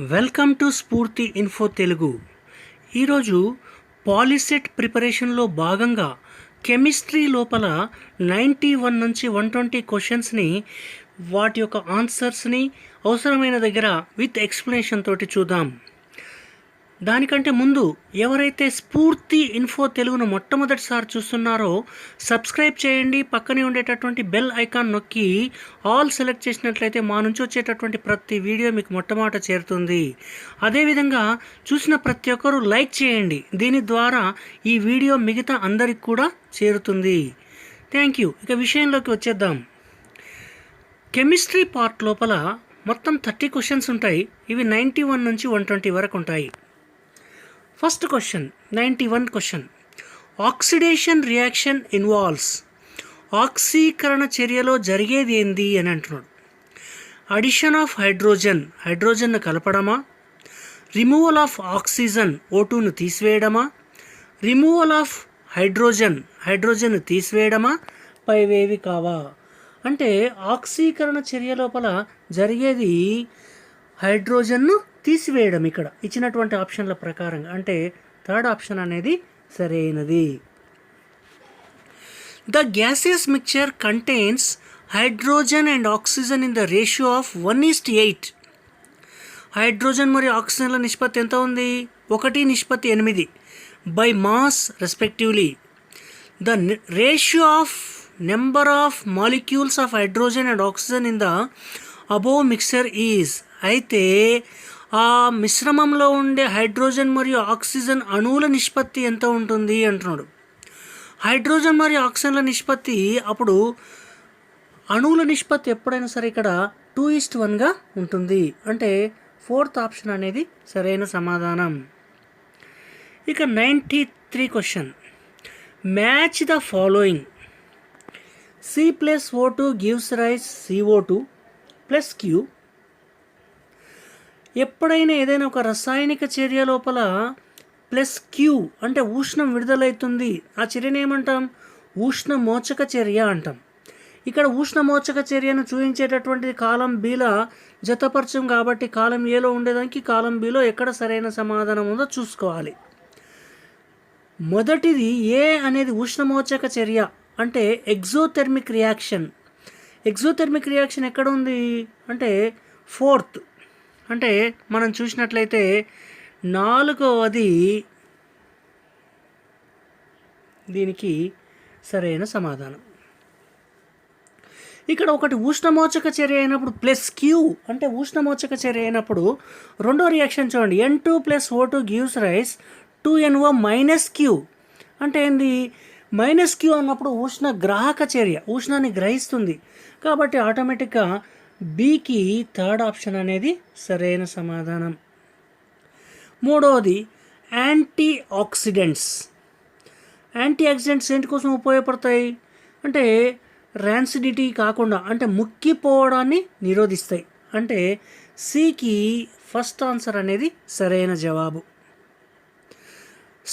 Welcome to స్ఫూర్తి info Telugu. ఈరోజు POLYCET ప్రిపరేషన్లో భాగంగా కెమిస్ట్రీ లోపల 91 నుంచి 120 క్వశ్చన్స్ని వాటి యొక్క ఆన్సర్స్ని అవసరమైన దగ్గర విత్ ఎక్స్ప్లెనేషన్ తోటి చూద్దాం. దానికంటే ముందు ఎవరైతే స్ఫూర్తి ఇన్ఫో తెలుగును మొట్టమొదటిసారి చూస్తున్నారో సబ్స్క్రైబ్ చేయండి. పక్కనే ఉండేటటువంటి బెల్ ఐకాన్ నొక్కి ఆల్ సెలెక్ట్ చేసినట్లయితే మా నుంచి వచ్చేటటువంటి ప్రతి వీడియో మీకు మొట్టమొదట చేరుతుంది. అదేవిధంగా చూసిన ప్రతి ఒక్కరూ లైక్ చేయండి. దీని ద్వారా ఈ వీడియో మిగతా అందరికి కూడా చేరుతుంది. Thank you. ఇక విషయంలోకి వచ్చేద్దాం. కెమిస్ట్రీ పార్ట్ లోపల మొత్తం 30 క్వశ్చన్స్ ఉంటాయి. ఇవి 91 నుంచి 120 వరకు ఉంటాయి. First question 91 question. Oxidation reaction involves. ఆక్సీకరణ చర్యలో జరిగేది ఏంది అని అంటున్నాడు. అడిషన్ ఆఫ్ హైడ్రోజన్ను కలపడమా, రిమూవల్ ఆఫ్ ఆక్సిజన్ O2ను తీసివేయడమా, రిమూవల్ ఆఫ్ హైడ్రోజన్ను తీసివేయడమా, పైవేవి కావా? అంటే ఆక్సీకరణ చర్య లోపల జరిగేది హైడ్రోజన్ను తీసివేయడం ఇక్కడ ఇచ్చినటువంటి ఆప్షన్ల ప్రకారంగా. అంటే థర్డ్ ఆప్షన్ అనేది సరైనది. The gaseous mixture contains hydrogen and oxygen in the ratio of 1:8. Hydrogen మరియు ఆక్సిజన్ల నిష్పత్తి ఎంత ఉంది? 1:8 by mass respectively. The ratio of number of molecules of hydrogen and oxygen in the above mixture is. అయితే ఆ మిశ్రమంలో ఉండే హైడ్రోజన్ మరియు oxygen అణువుల నిష్పత్తి ఎంత ఉంటుంది అంటున్నాడు. హైడ్రోజన్ మరియు ఆక్సిజన్ల నిష్పత్తి, అప్పుడు అణువుల నిష్పత్తి ఎప్పుడైనా సరే ఇక్కడ 2:1గా ఉంటుంది. అంటే ఫోర్త్ ఆప్షన్ అనేది సరైన సమాధానం. ఇక 93 question. Match the following. C+O2 gives rise CO2 plus Q. ఎప్పుడైనా ఏదైనా ఒక రసాయనిక చర్య లోపల ప్లస్ Q అంటే ఉష్ణం విడుదలవుతుంది. ఆ చర్యను ఏమంటాం? ఉష్ణమోచక చర్య అంటాం. ఇక్కడ ఉష్ణమోచక చర్యను చూపించేటటువంటిది కాలం Bలో జతపరచం కాబట్టి కాలం Aలో ఉండేదానికి కాలం Bలో ఎక్కడ సరైన సమాధానం ఉందో చూసుకోవాలి. మొదటిది A అనేది ఉష్ణమోచక చర్య అంటే ఎగ్జోథెర్మిక్ రియాక్షన్. ఎగ్జోథెర్మిక్ రియాక్షన్ ఎక్కడ ఉంది అంటే ఫోర్త్. అంటే మనం చూసినట్లయితే 4వది దీనికి సరైన సమాధానం. ఇక్కడ ఒకటి ఉష్ణమోచక చర్య అయినప్పుడు ప్లస్ Q అంటే ఉష్ణమోచక చర్య అయినప్పుడు రెండో రియాక్షన్ చూడండి. N2 + O2 gives rise 2NO - Q. అంటే ఏంది? -Q అన్నప్పుడు ఉష్ణ గ్రాహక చర్య, ఉష్ణాన్ని గ్రహిస్తుంది. కాబట్టి ఆటోమేటిక్గా బికి థర్డ్ ఆప్షన్ అనేది సరైన సమాధానం. మూడవది యాంటీ ఆక్సిడెంట్స్. యాంటీ ఆక్సిడెంట్స్ ఏంటి కోసం ఉపయోగపడతాయి అంటే ర్యాన్సిడిటీ కాకుండా అంటే ముక్కిపోవడాన్ని నిరోధిస్తాయి. అంటే సికి ఫస్ట్ ఆన్సర్ అనేది సరైన జవాబు.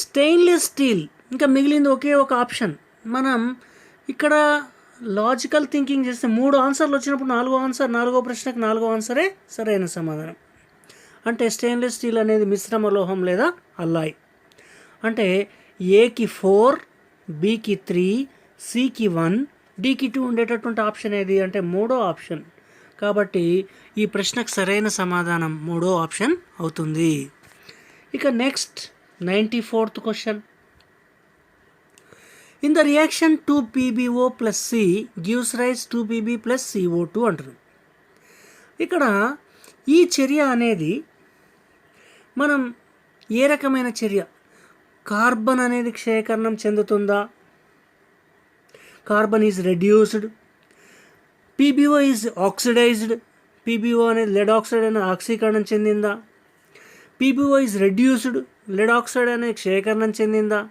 Stainless steel. ఇంకా మిగిలింది ఒకే ఒక ఆప్షన్. మనం ఇక్కడ లాజికల్ థింకింగ్ చేస్తే 3 ఆన్సర్లు వచ్చినప్పుడు 4వ ప్రశ్నకు 4వ ఆన్సరే సరైన సమాధానం. అంటే స్టెయిన్లెస్ స్టీల్ అనేది మిశ్రమ లోహం లేదా అల్లాయ్. అంటే ఏకి 4, బికి 3, సికి 1, డికి 2 ఉండేటటువంటి ఆప్షన్ ఏది అంటే 3వ ఆప్షన్. కాబట్టి ఈ ప్రశ్నకు సరైన సమాధానం 3వ ఆప్షన్ అవుతుంది. ఇక next 94th question. In the reaction 2PbO plus C gives rise 2Pb plus CO2 అంటారు. ఇక్కడ ఈ చర్య అనేది మనం ఏ రకమైన చర్య? కార్బన్ అనేది క్షయకరణం చెందుతుందా? Carbon is reduced. PbO is oxidized. PbO అనేది లెడ్ ఆక్సైడ్ అనేది ఆక్సీకరణం చెందిందా? PbO is reduced. Lead oxide అనేది క్షయకరణం చెందిందా?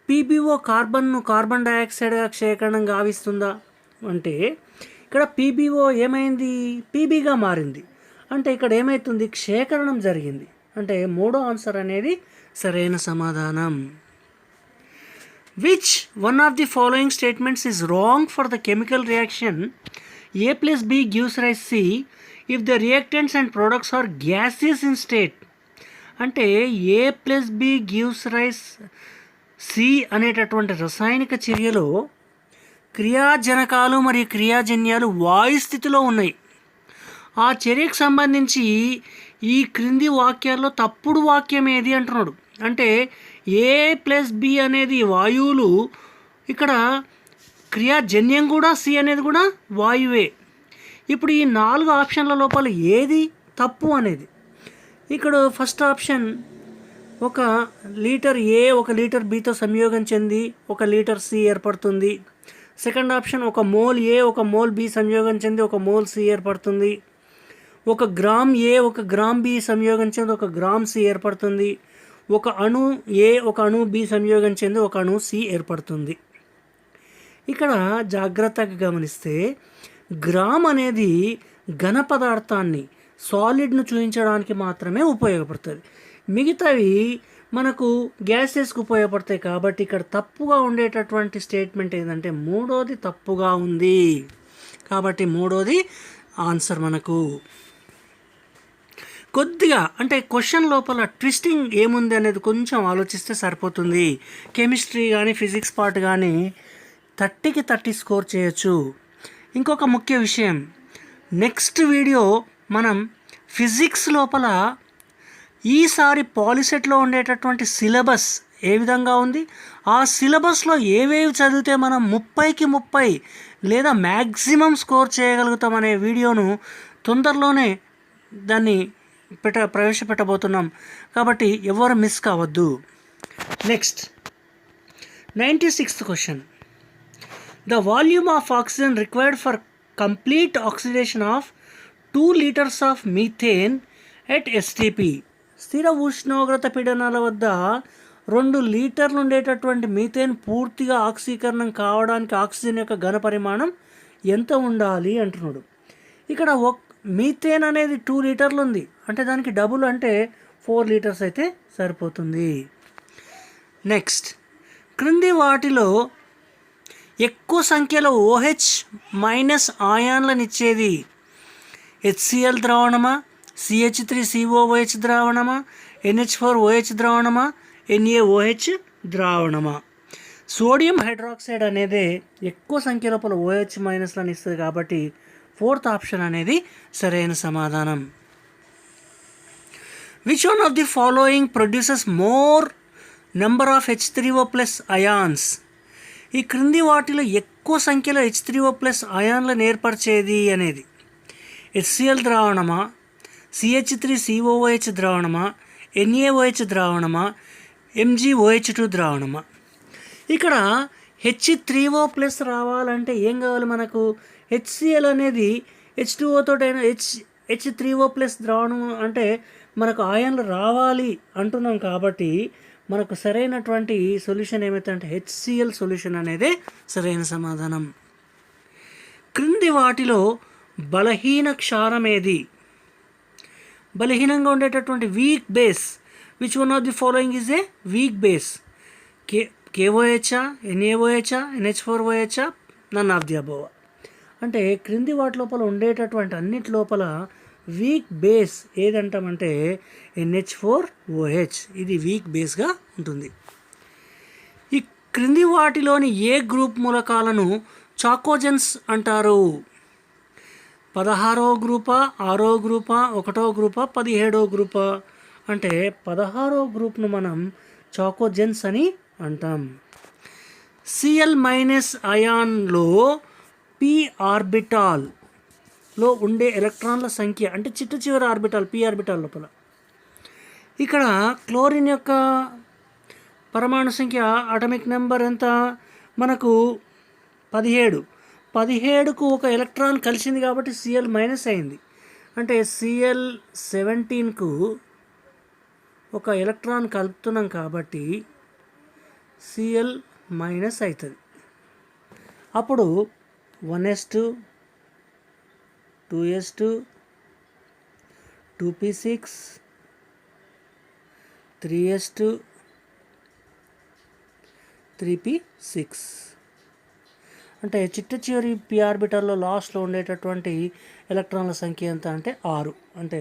PbO carbon డైఆక్సైడ్గా క్షయకరణం గావిస్తుందా? అంటే ఇక్కడ PbO ఏమైంది? Pbగా మారింది. అంటే ఇక్కడ ఏమవుతుంది? క్షయకరణం జరిగింది. అంటే 3వ ఆన్సర్ అనేది సరైన సమాధానం. Which one of the following statements is wrong for the chemical reaction A plus B gives rise C if the reactants and products are gases in state. అంటే A+B గివ్స్ రైస్ C అనేటటువంటి రసాయనిక చర్యలో క్రియాజనకాలు మరియు క్రియాజన్యాలు వాయు స్థితిలో ఉన్నాయి. ఆ చర్యకు సంబంధించి ఈ క్రింది వాక్యాల్లో తప్పుడు వాక్యం ఏది అంటున్నాడు. అంటే A+B అనేది వాయువులు, ఇక్కడ క్రియాజన్యం కూడా C అనేది కూడా వాయువే. ఇప్పుడు ఈ 4 ఆప్షన్ల లోపల ఏది తప్పు అనేది, ఇక్కడ first option 1 litre A 1 litre Bతో సంయోగం చెంది 1 లీటర్ C ఏర్పడుతుంది. Second option 1 mole A 1 mole B సంయోగం చెంది 1 మోల్ C ఏర్పడుతుంది. 1 గ్రామ్ A 1 గ్రామ్ B సంయోగం చెంది 1 గ్రామ్ C ఏర్పడుతుంది. 1 అణు A 1 అణు B సంయోగం చెంది 1 అణు C ఏర్పడుతుంది. ఇక్కడ జాగ్రత్తగా గమనిస్తే గ్రామ్ అనేది ఘన పదార్థాన్ని, సాలిడ్ను చూపించడానికి మాత్రమే ఉపయోగపడుతుంది. మిగతావి మనకు గ్యాసెస్కి ఉపయోగపడతాయి. కాబట్టి ఇక్కడ తప్పుగా ఉండేటటువంటి స్టేట్మెంట్ ఏంటంటే 3వది తప్పుగా ఉంది. కాబట్టి 3వది ఆన్సర్. మనకు కొద్దిగా అంటే క్వశ్చన్ లోపల ట్విస్టింగ్ ఏముంది అనేది కొంచెం ఆలోచిస్తే సరిపోతుంది. కెమిస్ట్రీ కానీ ఫిజిక్స్ పార్ట్ కానీ 30కి 30 స్కోర్ చేయొచ్చు. ఇంకొక ముఖ్య విషయం, నెక్స్ట్ వీడియో మనం ఫిజిక్స్ లోపల ఈసారి పాలిసెట్లో ఉండేటటువంటి సిలబస్ ఏ విధంగా ఉంది, ఆ సిలబస్లో ఏవేవి చదివితే మనం 30కి 30 లేదా మ్యాక్సిమం స్కోర్ చేయగలుగుతాం అనే వీడియోను తొందరలోనే దాన్ని ప్రవేశపెట్టబోతున్నాం. కాబట్టి ఎవరు మిస్ కావద్దు. Next 96th question. The volume of oxygen required for complete oxidation of 2 liters of methane at STP. స్థిర ఉష్ణోగ్రత పీడనాల వద్ద 2 లీటర్లు ఉండేటటువంటి మీథేన్ పూర్తిగా ఆక్సీకరణం కావడానికి ఆక్సిజన్ యొక్క ఘన పరిమాణం ఎంత ఉండాలి అంటున్నాడు. ఇక్కడ మీథేన్ అనేది 2 లీటర్లు ఉంది, అంటే దానికి డబుల్ అంటే 4 లీటర్స్ అయితే సరిపోతుంది. నెక్స్ట్, క్రింది వాటిలో ఎక్కువ సంఖ్యలో OH మైనస్ ఆయాన్లను ఇచ్చేది HCl ద్రావణమా, CH3COOH ద్రావణమా, NH4OH ద్రావణమా, NaOH ద్రావణమా? సోడియం హైడ్రాక్సైడ్ అనేది ఎక్కువ సంఖ్య లోపల OH మైనస్లను ఇస్తుంది కాబట్టి 4th ఆప్షన్ అనేది సరైన సమాధానం. Which one of the following produces more number of H3O+ ions? ఈ క్రింది వాటిలో ఎక్కువ సంఖ్యలో H3O+ అయాన్లను ఏర్పరిచేది అనేది HCl ద్రావణమా, CH3COOH ద్రావణమా, NaOH ద్రావణమా, MgOH2 ద్రావణమా? ఇక్కడ H3O+ రావాలంటే ఏం కావాలి మనకు? HCl అనేది H2O తోటైనా H3O+ ద్రావణం అంటే మనకు ఆయాన్లు రావాలి అంటున్నాం. కాబట్టి మనకు సరైనటువంటి సొల్యూషన్ ఏమైతే HCl సొల్యూషన్ అనేదే సరైన సమాధానం. క్రింది వాటిలో బలహీన క్షారం ఏది? బలహీనంగా ఉండేటటువంటి weak base. Which one of the following is a weak base? KOH, NaOH, NH4OH, none of the above. అంటే క్రింది వాటి లోపల ఉండేటటువంటి అన్నిటి లోపల వీక్ బేస్ ఏదంటామంటే NH4OH. ఇది వీక్ బేస్గా ఉంటుంది. ఈ క్రింది వాటిలోని ఏ గ్రూప్ మూలకాలను చాకోజెన్స్ అంటారు? 16వ గ్రూపా, 6వ గ్రూపా, 1వ గ్రూపా, 17వ గ్రూపా? అంటే 16వ గ్రూప్ను మనం చాకోజెన్స్ అని అంటాం. Cl- అయాన్లో p ఆర్బిటాల్లో ఉండే ఎలక్ట్రాన్ల సంఖ్య అంటే చిట్ట చివరి ఆర్బిటాల్ p ఆర్బిటాల్ లోపల. ఇక్కడ క్లోరిన్ యొక్క పరమాణు సంఖ్య అటామిక్ నెంబర్ ఎంత మనకు? 17. 17కు ఒక ఎలక్ట్రాన్ కలిసింది కాబట్టి Cl- అయింది. అంటే Cl17కు ఒక ఎలక్ట్రాన్ కలుపుతున్నాం కాబట్టి Cl- అవుతుంది. అప్పుడు 1s2, 2s2, 2p6, 3s2, 3p6. అంటే చిట్ట చివరి పి ఆర్బిటాల్లో లాస్ట్లో ఉండేటటువంటి ఎలక్ట్రాన్ల సంఖ్య ఎంత అంటే 6. అంటే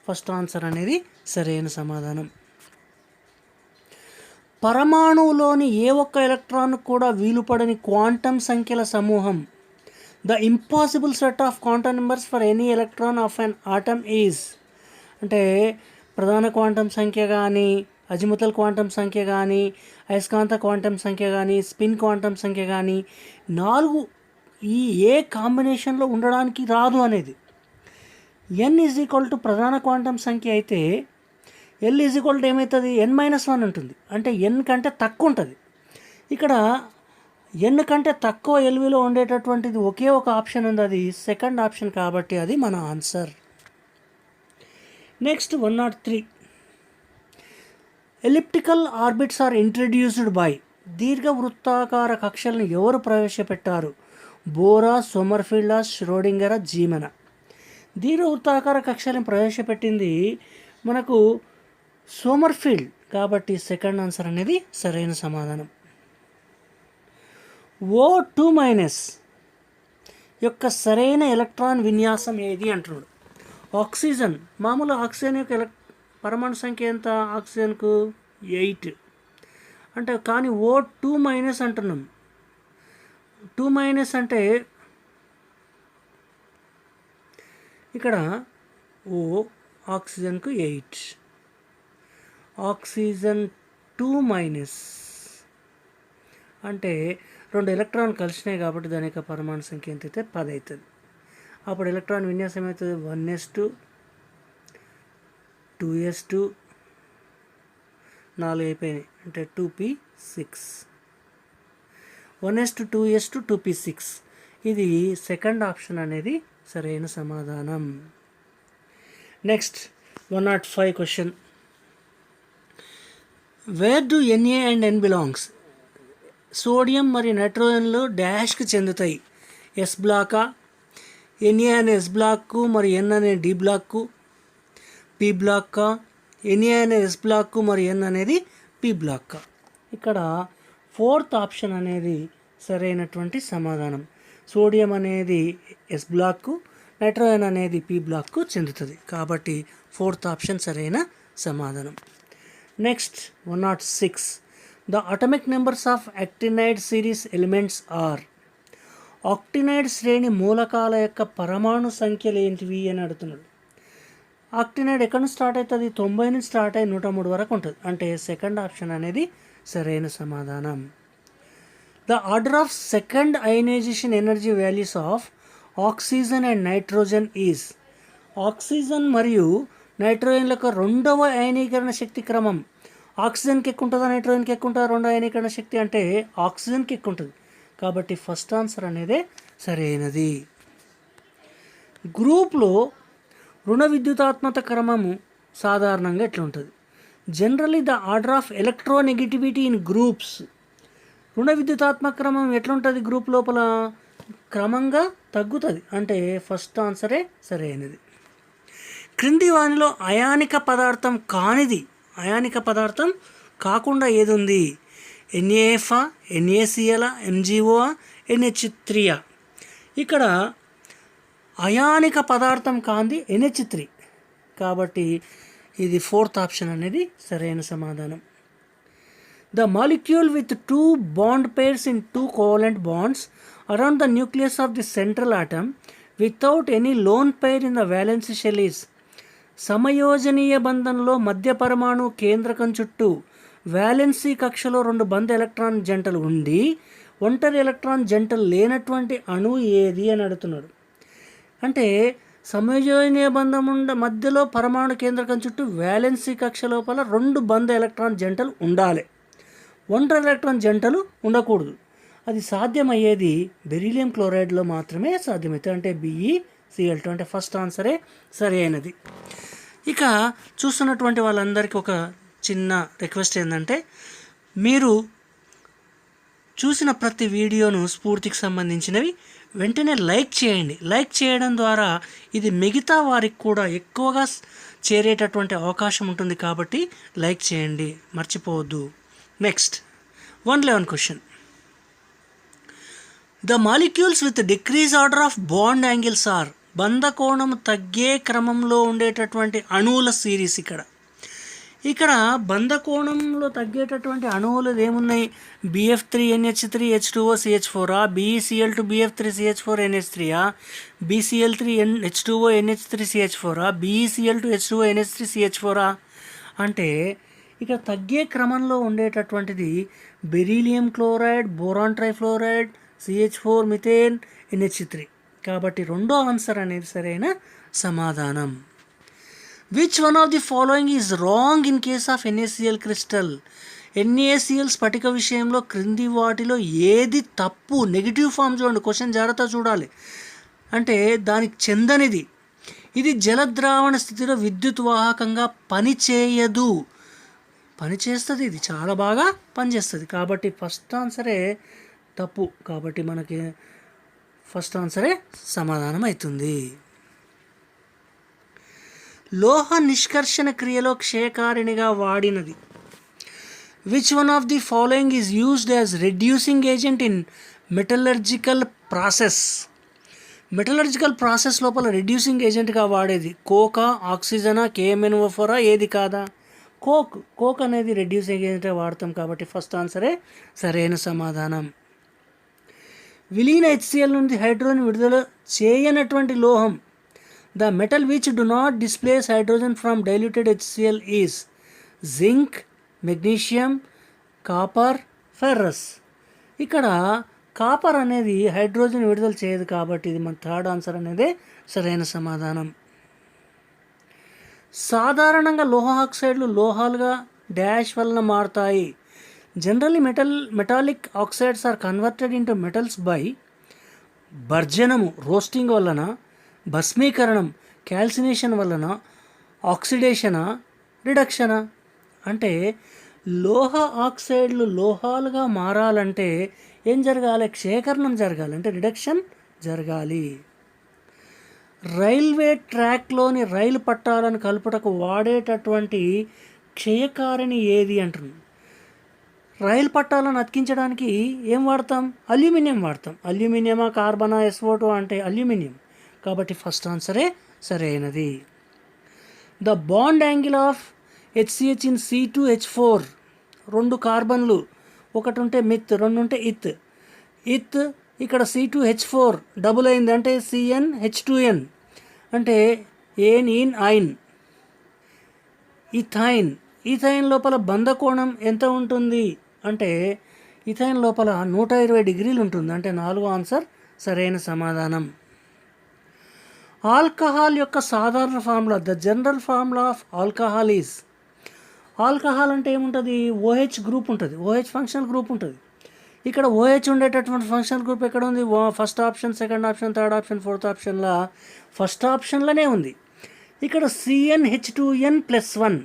ఫస్ట్ ఆన్సర్ అనేది సరైన సమాధానం. పరమాణువులోని ఏ ఒక్క ఎలక్ట్రాన్ కూడా వీలుపడని క్వాంటం సంఖ్యల సమూహం. The impossible set of quantum numbers for any electron of an atom is. అంటే ప్రధాన క్వాంటం సంఖ్య కానీ, అజిముతల్ క్వాంటం సంఖ్య కానీ, అయస్కాంత క్వాంటం సంఖ్య కానీ, స్పిన్ క్వాంటం సంఖ్య కానీ 4 ఈ ఏ కాంబినేషన్లో ఉండడానికి రాదు అనేది. n ఈజ్ ఈక్వల్ టు ప్రధాన క్వాంటం సంఖ్య అయితే l ఈజ్ ఈక్వల్ టు ఏమవుతుంది, n-1 ఉంటుంది. అంటే n కంటే తక్కువ ఉంటుంది. ఇక్కడ n కంటే తక్కువ ఎల్విలో ఉండేటటువంటిది ఒకే ఒక ఆప్షన్ ఉంది, అది సెకండ్ ఆప్షన్. కాబట్టి అది మన answer. Next 103. Elliptical orbits are introduced by. దీర్ఘవృత్తాకార కక్షలను ఎవరు ప్రవేశపెట్టారు? Bohr, Sommerfeld, Schrodinger, Zeeman. దీర్ఘవృత్తాకార కక్షలను ప్రవేశపెట్టింది మనకు సోమర్ఫీల్డ్. కాబట్టి సెకండ్ ఆన్సర్ అనేది సరైన సమాధానం. O2- యొక్క సరైన ఎలక్ట్రాన్ విన్యాసం ఏది అంటున్నాడు. ఆక్సిజన్, మామూలు ఆక్సిజన్ యొక్క పరమాణు సంఖ్య ఎంత? ఆక్సిజన్కు 8. అంటే కానీ O2- అంటున్నాం. 2- అంటే ఇక్కడ O ఆక్సిజన్కు 8, ఆక్సిజన్ 2- అంటే 2 ఎలక్ట్రాన్లు కలిసినాయి కాబట్టి దాని యొక్క పరమాణు సంఖ్య ఎంత అయితే 10 అవుతుంది. అప్పుడు ఎలక్ట్రాన్ విన్యాసం ఏమవుతుంది? 1s2, 2s2, 4 అయిపోయినాయి అంటే 2p6. 1s2, 2s2, 2p6. ఇది సెకండ్ ఆప్షన్ అనేది సరైన సమాధానం. Next 105 question. Wear do Na and N belongs? Sodium మరియు నైట్రోజన్లు డాష్కి చెందుతాయి. ఎస్ బ్లాకా? Na అనే ఎస్ బ్లాక్కు మరి N అనే డి బ్లాక్కు. పి బ్లాక్కా? Na అనే ఎస్ బ్లాక్కు మరి N అనేది పి బ్లాక్కా? ఇక్కడ ఫోర్త్ ఆప్షన్ అనేది సరైనటువంటి సమాధానం. సోడియం అనేది ఎస్ బ్లాక్కు, నైట్రోజన్ అనేది పి బ్లాక్కు చెందుతుంది. కాబట్టి ఫోర్త్ ఆప్షన్ సరైన సమాధానం. Next 106. The atomic numbers of actinide series elements are. Actinide శ్రేణి మూలకాల యొక్క పరమాణు సంఖ్యలు ఏంటివి అని అడుగుతున్నాడు. ఆక్టినైడ్ ఎక్కడ నుంచి స్టార్ట్ అవుతుంది? 90 నుంచి స్టార్ట్ అయ్యి 103 వరకు ఉంటుంది. అంటే సెకండ్ ఆప్షన్ అనేది సరైన సమాధానం. The order of second ionisation energy values of oxygen and nitrogen is. Oxygen మరియు నైట్రోజన్ యొక్క రెండవ అయనీకరణ శక్తి క్రమం ఆక్సిజన్కి ఎక్కువ ఉంటుందా, నైట్రోజన్కి ఎక్కువ ఉంటుందా? రెండవ అయనీకరణ శక్తి అంటే ఆక్సిజన్కి ఎక్కువ ఉంటుంది. కాబట్టి ఫస్ట్ ఆన్సర్ అనేదే సరైనది. గ్రూప్లో రుణ విద్యుతాత్మక క్రమము సాధారణంగా ఎట్లా ఉంటుంది? Generally the order of electronegativity in groups. రుణ విద్యుతాత్మక క్రమం ఎట్లుంటుంది? గ్రూప్ లోపల క్రమంగా తగ్గుతుంది. అంటే ఫస్ట్ ఆన్సరే సరైనది. క్రింది వానిలో అయానిక పదార్థం కానిది, అయానిక పదార్థం కాకుండా ఏది ఉంది? NaF, NaCl, MgO, NH3. ఇక్కడ అయానిక పదార్థం కాంది NH3. కాబట్టి ఇది ఫోర్త్ ఆప్షన్ అనేది సరైన సమాధానం. The molecule with 2 bond pairs in 2 covalent bonds around the nucleus of the central atom without any lone pair in the valency shell is. సమయోజనీయ బంధంలో మధ్య పరమాణు కేంద్రకం చుట్టూ వ్యాలెన్సీ కక్షలో 2 బంధ ఎలక్ట్రాన్ జంటలు ఉండి ఒంటరి ఎలక్ట్రాన్ జంటలు లేనటువంటి అణువు ఏది అని అడుగుతున్నాడు. అంటే సమయోజనీయ బంధం మధ్యలో పరమాణు కేంద్రకం చుట్టూ వ్యాలెన్సీ కక్ష లోపల 2 బంధ ఎలక్ట్రాన్ జంటలు ఉండాలి, ఒంటరి ఎలక్ట్రాన్ జంటలు ఉండకూడదు. అది సాధ్యమయ్యేది బెరీలియం క్లోరైడ్లో మాత్రమే సాధ్యమవుతుంది. అంటే BeCl2. అంటే ఫస్ట్ ఆన్సరే సరి అయినది. ఇక చూస్తున్నటువంటి వాళ్ళందరికీ ఒక చిన్న రిక్వెస్ట్ ఏంటంటే, మీరు చూసిన ప్రతి వీడియోను స్ఫూర్తికి సంబంధించినవి వెంటనే లైక్ చేయండి. లైక్ చేయడం ద్వారా ఇది మిగతా వారికి కూడా ఎక్కువగా చేరేటటువంటి అవకాశం ఉంటుంది. కాబట్టి లైక్ చేయండి, మర్చిపోవద్దు. Next 111 question. The molecules with decrease order of bond angles are, బంధకోణం తగ్గే క్రమంలో ఉండేటటువంటి అణువుల సిరీస్. ఇక్కడ బంధకోణంలో తగ్గేటటువంటి అణువులు ఏమున్నాయి? BF3NH3H2OCH4, BeCl2BF3CH4NH3, BCl3H2ONH3CH4, BeCl2H2ONH3CH4. అంటే ఇక్కడ తగ్గే క్రమంలో ఉండేటటువంటిది beryllium chloride, boron trifluoride, CH4 methane, NH3. కాబట్టి రెండో ఆన్సర్ అనేది సరైన సమాధానం. Which one of the following is wrong in case of NaCl crystal? NaCl స్ఫటిక విషయంలో క్రింది వాటిలో ఏది తప్పు? నెగిటివ్ ఫామ్ చూడండి, క్వశ్చన్ జాగ్రత్త చూడాలి. అంటే దానికి చెందనిది, ఇది జలద్రావణ స్థితిలో విద్యుత్ వాహకంగా పనిచేయదు. పనిచేస్తుంది, ఇది చాలా బాగా పనిచేస్తుంది. కాబట్టి ఫస్ట్ ఆన్సరే తప్పు. కాబట్టి మనకి ఫస్ట్ ఆన్సరే సమాధానం అవుతుంది. లోహ నిష్కర్షణ క్రియలో క్షయకారిణిగా వాడినది. Which one of the following is used as reducing agent in metallurgical process? Metallurgical process లోపల రెడ్యూసింగ్ ఏజెంట్గా వాడేది కోకా, ఆక్సిజనా, KMnO4 ఏది కాదా? కోక్ అనేది రెడ్యూసింగ్ ఏజెంట్గా వాడతాం. కాబట్టి ఫస్ట్ ఆన్సరే సరైన సమాధానం. విలీన HCl నుండి హైడ్రోజన్ విడుదల చేయనటువంటి లోహం. The metal which do not displace hydrogen from diluted HCl is zinc, magnesium, copper, ferrous. ఇక్కడ కాపర్ అనేది హైడ్రోజన్ విడుదల చేయదు. కాబట్టి ఇది మన థర్డ్ ఆన్సర్ అనేది సరైన సమాధానం. సాధారణంగా లోహ ఆక్సైడ్లు లోహాలుగా డాష్ వలన మారుతాయి. Generally metallic oxides are converted into metals by భర్జనము, రోస్టింగ్ వలన, భస్మీకరణం, క్యాల్సినేషన్ వలన, ఆక్సిడేషనా, రిడక్షనా. అంటే లోహ ఆక్సైడ్లు లోహాలుగా మారాలంటే ఏం జరగాలి? క్షయకరణం జరగాలి, అంటే రిడక్షన్ జరగాలి. రైల్వే ట్రాక్లోని రైలు పట్టాలను కలుపుటకు వాడేటటువంటి క్షయకారిణి ఏది అంటున్నాం? రైలు పట్టాలను అతికించడానికి ఏం వాడతాం? అల్యూమినియం వాడతాం. అల్యూమినియమా, కార్బనా, SO2 అంటే అల్యూమినియం. కాబట్టి ఫస్ట్ ఆన్సరే సరైనది. The bond angle of HCH in C2H4, 2 కార్బన్లు, ఒకటి ఉంటే మిత్, 2 ఉంటే ఇత్. ఇక్కడ C2H4 డబుల్ అయింది అంటే CnH2n అంటే ఏన్. ఇథైన్ లోపల బంధకోణం ఎంత ఉంటుంది అంటే ఇథైన్ లోపల 120 డిగ్రీలు ఉంటుంది. అంటే 4వ ఆన్సర్ సరైన సమాధానం. ఆల్కహాల్ యొక్క సాధారణ formula. The general formula of alcohol is. Alcohol అంటే ఏముంటుంది? OH గ్రూప్ ఉంటుంది, OH ఫంక్షనల్ గ్రూప్ ఉంటుంది. ఇక్కడ OH ఉండేటటువంటి ఫంక్షనల్ గ్రూప్ ఎక్కడ ఉంది? First option, second option, third option, fourth ఆప్షన్లో ఫస్ట్ ఆప్షన్లోనే ఉంది. ఇక్కడ CnH2n+1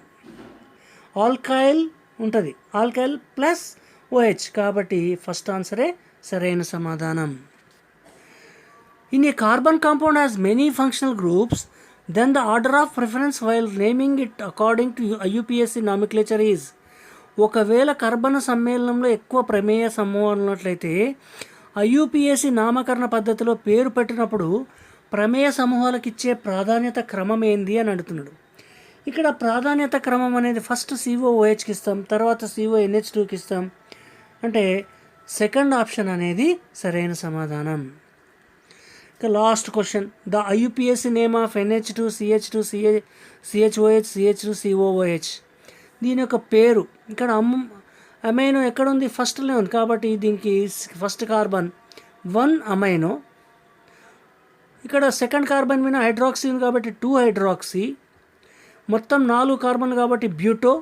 ఆల్కైల్ ఉంటుంది, ఆల్కైల్ ప్లస్ OH. కాబట్టి ఫస్ట్ ఆన్సరే సరైన సమాధానం. In a carbon compound has many functional groups, then the order of preference while naming it according to IUPAC nomenclature is. ఒకవేళ కర్బన సమ్మేళనంలో ఎక్కువ ప్రమేయ సమూహాలు ఉన్నట్లయితే IUPAC నామకరణ పద్ధతిలో పేరు పెట్టినప్పుడు ప్రమేయ సమూహాలకు ఇచ్చే ప్రాధాన్యత క్రమం ఏంది అని అడుగుతున్నాడు. ఇక్కడ ప్రాధాన్యత క్రమం అనేది ఫస్ట్ COOHకి ఇస్తాం, తర్వాత CONH2కి ఇస్తాం. అంటే సెకండ్ ఆప్షన్ అనేది సరైన సమాధానం. ఇక last question. The IUPAC name of NH2, CH2, CHOH, CH2, COOH. దీని యొక్క పేరు ఇక్కడ అమైనో ఎక్కడుంది? ఫస్ట్లో ఉంది. కాబట్టి దీనికి ఫస్ట్ కార్బన్ 1 అమైనో. ఇక్కడ సెకండ్ కార్బన్ మీద హైడ్రాక్సీ ఉంది కాబట్టి 2 హైడ్రాక్సీ. మొత్తం 4 కార్బన్ కాబట్టి బ్యూటో.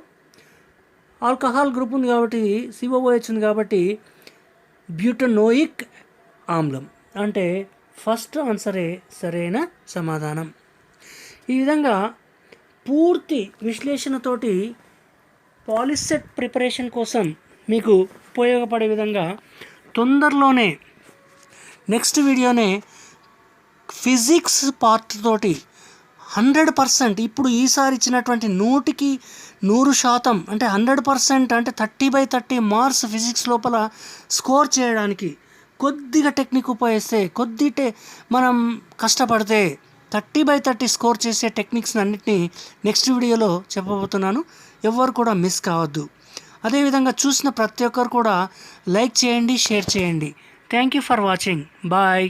ఆల్కహాల్ గ్రూప్ ఉంది కాబట్టి COOH ఉంది కాబట్టి బ్యూటనోయిక్ ఆమ్లం. అంటే ఫస్ట్ ఆన్సరే సరైన సమాధానం. ఈ విధంగా పూర్తి విశ్లేషణతోటి పాలిసెట్ ప్రిపరేషన్ కోసం మీకు ఉపయోగపడే విధంగా తొందరలోనే నెక్స్ట్ వీడియోనే ఫిజిక్స్ పార్ట్ తోటి 100% ఇప్పుడు ఈసారి ఇచ్చినటువంటి 100% అంటే 100% అంటే 30/30 మార్క్స్ ఫిజిక్స్ లోపల స్కోర్ చేయడానికి కొద్దిగా టెక్నిక్ ఉపయోగిస్తే మనం కష్టపడితే 30/30 స్కోర్ చేసే టెక్నిక్స్ అన్నిటినీ నెక్స్ట్ వీడియోలో చెప్పబోతున్నాను. ఎవ్వరు కూడా మిస్ కావద్దు. అదేవిధంగా చూసిన ప్రతి ఒక్కరు కూడా లైక్ చేయండి, షేర్ చేయండి. Thank you for watching. Bye.